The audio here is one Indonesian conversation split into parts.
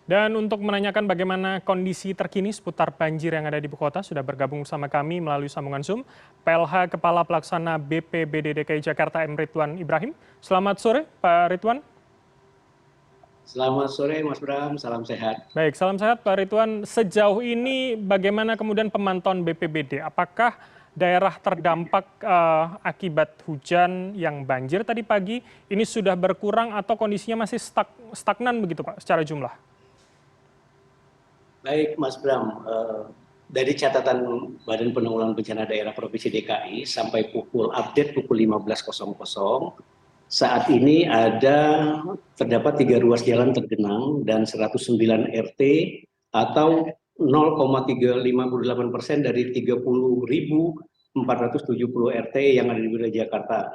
Dan untuk menanyakan bagaimana kondisi terkini seputar banjir yang ada di ibu kota, sudah bergabung bersama kami melalui sambungan Zoom, PLH Kepala Pelaksana BPBD DKI Jakarta M. Ridwan Ibrahim. Selamat sore, Pak Ridwan. Selamat sore Mas Bram, salam sehat. Baik, salam sehat Pak Ridwan. Sejauh ini bagaimana kemudian pemantauan BPBD? Apakah daerah terdampak akibat hujan yang banjir tadi pagi ini sudah berkurang atau kondisinya masih stagnan begitu Pak secara jumlah? Baik Mas Bram, dari catatan Badan Penanggulangan Bencana Daerah Provinsi DKI sampai update pukul 15.00, saat ini terdapat 3 ruas jalan tergenang dan 109 RT atau 0,358% dari 30.470 RT yang ada di wilayah Jakarta.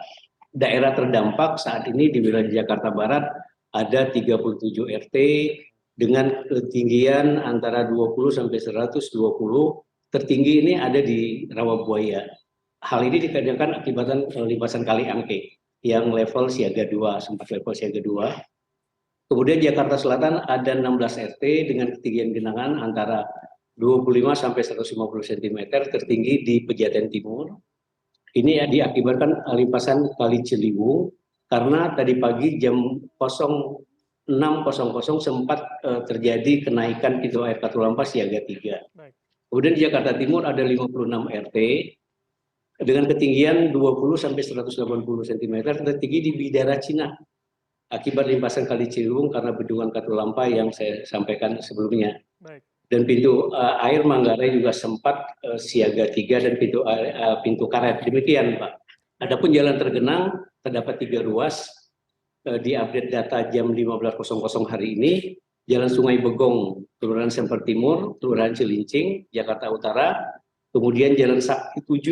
Daerah terdampak saat ini di wilayah Jakarta Barat ada 37 RT dengan ketinggian antara 20 sampai 120. Tertinggi ini ada di Rawabuaya. Hal ini dikarenakan akibat limpasan Kali Angke yang level siaga 2, sempat level siaga 2. Kemudian Jakarta Selatan ada 16 RT dengan ketinggian genangan antara 25 sampai 150 cm, tertinggi di Pejaten Timur. Ini diakibatkan limpasan Kali Ciliwung karena tadi pagi jam 06.00 sempat terjadi kenaikan pintu air Katulampa siaga 3. Kemudian di Jakarta Timur ada 56 RT dengan ketinggian 20 sampai 180 cm, tertinggi di Bidara Cina akibat limpasan Kali Ciliwung karena bendungan Katulampa yang saya sampaikan sebelumnya. Dan pintu air Manggarai juga sempat siaga 3 dan pintu karet. Demikian Pak. Adapun jalan tergenang terdapat 3 ruas. Di update data jam 15.00 hari ini, Jalan Sungai Begong, Kelurahan Semper Timur, Kelurahan Cilincing, Jakarta Utara, kemudian Jalan Sakti 7,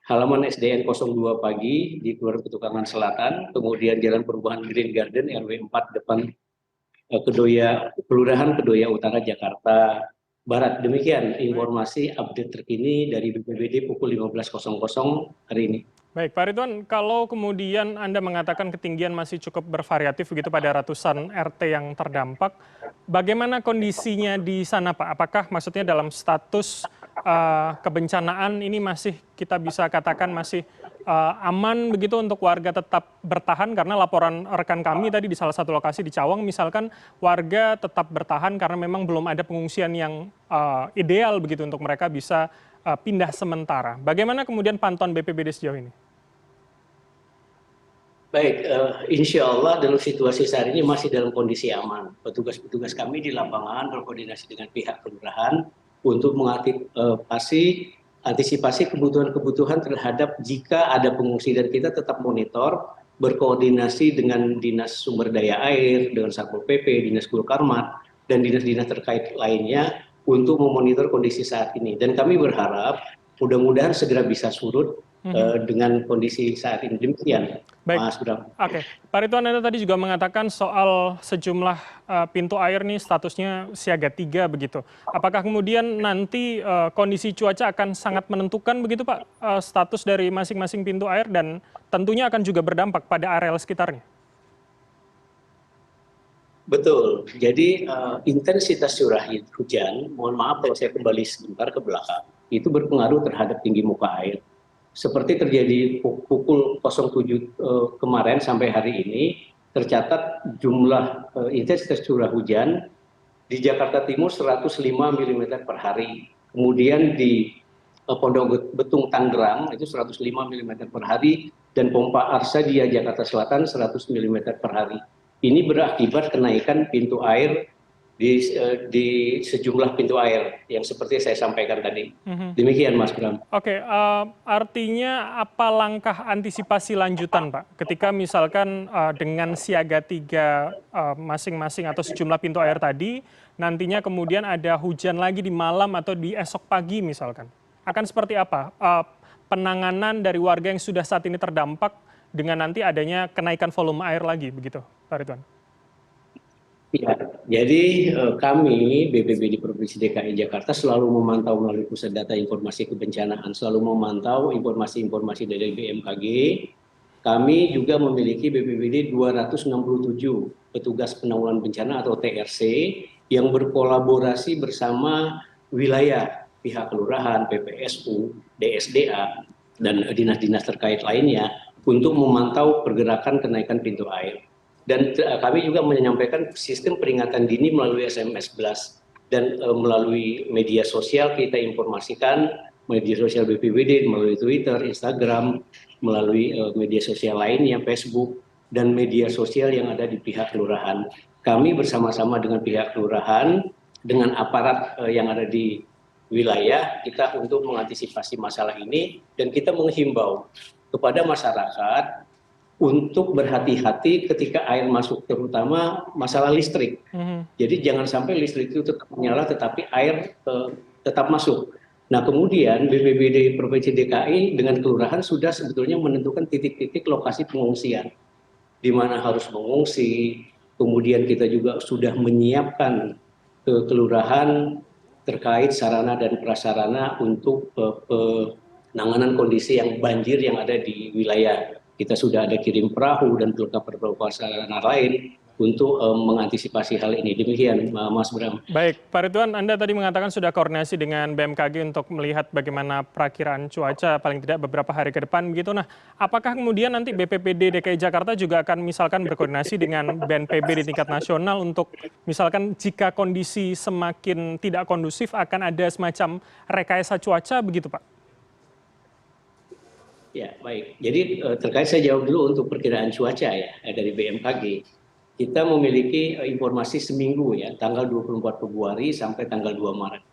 halaman SDN 02 pagi di Kelurahan Petukangan Selatan, kemudian Jalan Perubahan Green Garden RW 4 depan Kelurahan Kedoya Utara, Jakarta Barat. Demikian informasi update terkini dari BPBD pukul 15.00 hari ini. Baik, Pak Ridwan, kalau kemudian Anda mengatakan ketinggian masih cukup bervariatif begitu pada ratusan RT yang terdampak, bagaimana kondisinya di sana, Pak? Apakah maksudnya dalam status kebencanaan ini masih kita bisa katakan masih aman begitu untuk warga tetap bertahan? Karena laporan rekan kami tadi di salah satu lokasi di Cawang misalkan warga tetap bertahan karena memang belum ada pengungsian yang ideal begitu untuk mereka bisa pindah sementara. Bagaimana kemudian pantauan BPBD sejauh ini? Baik, insya Allah dalam situasi saat ini masih dalam kondisi aman. Petugas-petugas kami di lapangan berkoordinasi dengan pihak kelurahan untuk antisipasi kebutuhan-kebutuhan terhadap jika ada pengungsi, dan kita tetap monitor, berkoordinasi dengan Dinas Sumber Daya Air, dengan Satpol PP, Dinas Gulkarmat, dan dinas-dinas terkait lainnya untuk memonitor kondisi saat ini. Dan kami berharap mudah-mudahan segera bisa surut dengan kondisi saat ini. Demikian, baik. Mas Bram. Oke, Pak Ridwan, Anda tadi juga mengatakan soal sejumlah pintu air nih statusnya siaga 3 begitu. Apakah kemudian nanti kondisi cuaca akan sangat menentukan begitu Pak status dari masing-masing pintu air dan tentunya akan juga berdampak pada areal sekitarnya? Betul, jadi intensitas curah hujan, mohon maaf kalau saya kembali sebentar ke belakang, itu berpengaruh terhadap tinggi muka air. Seperti terjadi pukul 07 kemarin sampai hari ini, tercatat jumlah intensitas curah hujan di Jakarta Timur 105 mm per hari. Kemudian di Pondok Betung Tangerang itu 105 mm per hari, dan Pompa Arsadia Jakarta Selatan 100 mm per hari. Ini berakibat kenaikan pintu air di sejumlah pintu air yang seperti saya sampaikan tadi. Demikian Mas Bram. Oke, artinya apa langkah antisipasi lanjutan Pak? Ketika misalkan dengan siaga 3 masing-masing atau sejumlah pintu air tadi, nantinya kemudian ada hujan lagi di malam atau di esok pagi misalkan. Akan seperti apa penanganan dari warga yang sudah saat ini terdampak dengan nanti adanya kenaikan volume air lagi begitu Pak Ridwan? Ya, jadi kami BPBD Provinsi DKI Jakarta selalu memantau melalui Pusat Data Informasi Kebencanaan, selalu memantau informasi-informasi dari BMKG. kami juga memiliki BPBD 267 petugas penanggulangan bencana atau TRC yang berkolaborasi bersama wilayah, pihak kelurahan, PPSU, DSDA, dan dinas-dinas terkait lainnya untuk memantau pergerakan kenaikan pintu air. Dan kami juga menyampaikan sistem peringatan dini melalui SMS Blast dan melalui media sosial kita informasikan, media sosial BPBD melalui Twitter, Instagram, melalui media sosial lainnya, Facebook, dan media sosial yang ada di pihak kelurahan. Kami bersama-sama dengan pihak kelurahan, dengan aparat yang ada di wilayah kita untuk mengantisipasi masalah ini, dan kita menghimbau kepada masyarakat untuk berhati-hati ketika air masuk, terutama masalah listrik. Jadi jangan sampai listrik itu tetap menyala tetapi air tetap masuk. Nah kemudian BPBD Provinsi DKI dengan kelurahan sudah sebetulnya menentukan titik-titik lokasi pengungsian di mana harus mengungsi. Kemudian kita juga sudah menyiapkan kelurahan terkait sarana dan prasarana untuk penanganan kondisi yang banjir yang ada di wilayah. Kita sudah ada kirim perahu dan perlengkapan sarana lain untuk mengantisipasi hal ini. Demikian, Mas Bram. Baik, Pak Ridwan, Anda tadi mengatakan sudah koordinasi dengan BMKG untuk melihat bagaimana perakiraan cuaca paling tidak beberapa hari ke depan begitu. Nah, apakah kemudian nanti BPBD DKI Jakarta juga akan misalkan berkoordinasi dengan BNPB di tingkat nasional untuk misalkan jika kondisi semakin tidak kondusif akan ada semacam rekayasa cuaca begitu, Pak? Ya, baik. Jadi terkait saya jawab dulu untuk perkiraan cuaca ya dari BMKG. Kita memiliki informasi seminggu ya, tanggal 24 Februari sampai tanggal 2 Maret.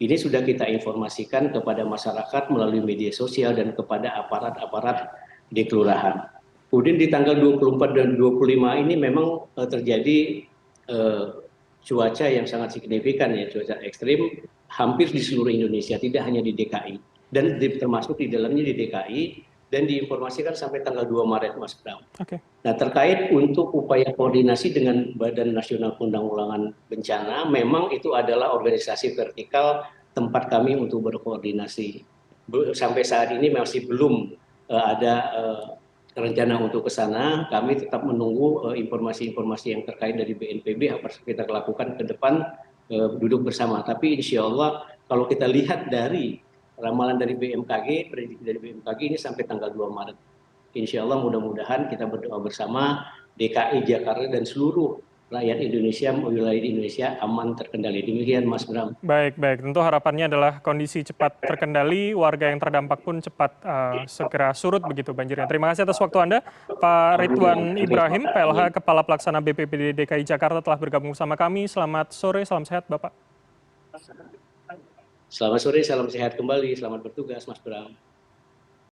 Ini sudah kita informasikan kepada masyarakat melalui media sosial dan kepada aparat-aparat di kelurahan. Kemudian di tanggal 24 dan 25 ini memang terjadi cuaca yang sangat signifikan ya, cuaca ekstrim hampir di seluruh Indonesia, tidak hanya di DKI. Dan termasuk di dalamnya di DKI, dan diinformasikan sampai tanggal 2 Maret, Mas Bram. Okay. Nah, terkait untuk upaya koordinasi dengan Badan Nasional Penanggulangan Bencana, memang itu adalah organisasi vertikal tempat kami untuk berkoordinasi. Sampai saat ini masih belum ada rencana untuk ke sana. Kami tetap menunggu informasi-informasi yang terkait dari BNPB apa yang kita lakukan ke depan, duduk bersama. Tapi insya Allah kalau kita lihat dari ramalan dari BMKG, prediksi dari BMKG ini sampai tanggal 2 Maret. Insya Allah mudah-mudahan kita berdoa bersama DKI Jakarta dan seluruh rakyat Indonesia, wilayah Indonesia aman terkendali. Demikian Mas Bram. Baik, baik. Tentu harapannya adalah kondisi cepat terkendali, warga yang terdampak pun cepat segera surut begitu banjirnya. Terima kasih atas waktu Anda, Pak Ridwan Ibrahim, PLH Kepala Pelaksana BPBD DKI Jakarta telah bergabung bersama kami. Selamat sore, salam sehat Bapak. Selamat sore, salam sehat kembali, selamat bertugas Mas Bram.